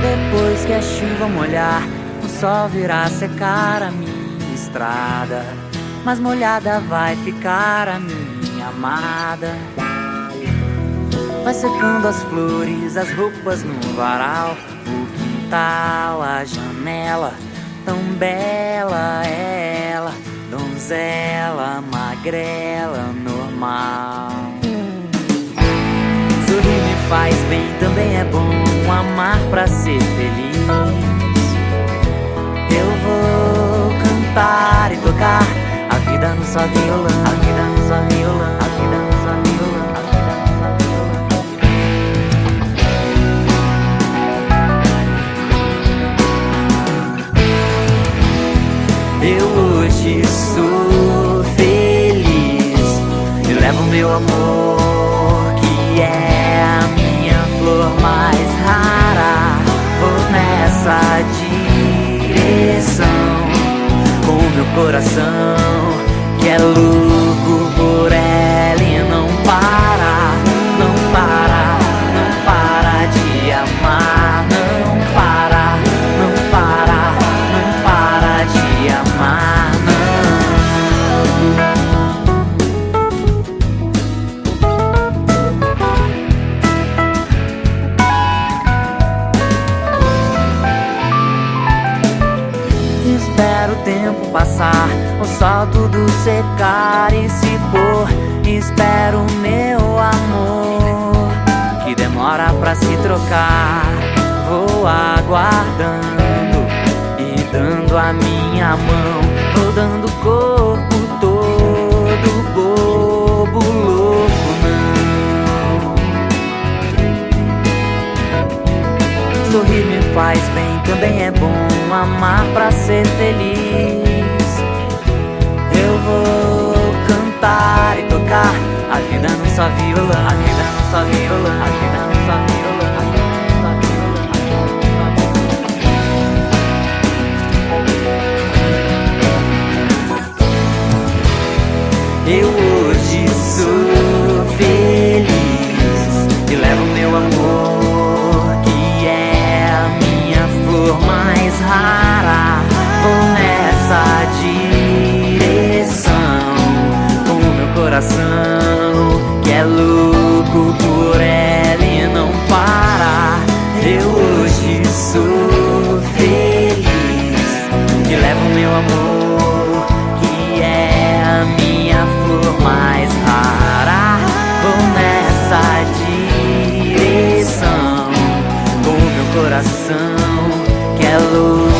Depois que a chuva molhar, o sol virá secar a minha estrada, mas molhada vai ficar a minha amada. Vai secando as flores, as roupas no varal, o quintal, a janela, tão bela ela, donzela, magrela, normal. Sorrir me faz bem, também é bom amar pra ser feliz. Eu vou cantar e tocar a vida no só violão, a vida no só violão, a vida no só violão, a vida no só violão. Eu hoje sou feliz e levo meu amor, que é a minha flor mais rara. Vou nessa direção com o meu coração, que é louco por ela e não para, não para, não para de amar, não para, não para, não para de amar, Espero o tempo passar, o sol tudo secar e se pôr. Espero o meu amor, que demora pra se trocar. Vou aguardando e dando a minha mão, vou dando o corpo todo, bobo, louco não. Sorrir me faz bem, também é bom amar pra ser feliz. Eu vou cantar e tocar a vida no só violão, a vida no só violão, a vida no só violão, a vida no só violão, a vida no só violão. Eu hoje sou feliz e levo meu amor, que é a minha flor mais rara. Vou nessa direção com o meu coração, que é louco por ela e não para. Eu hoje sou feliz e levo meu amor, que é a minha flor mais rara. Vou nessa direção com o meu coração, que é louco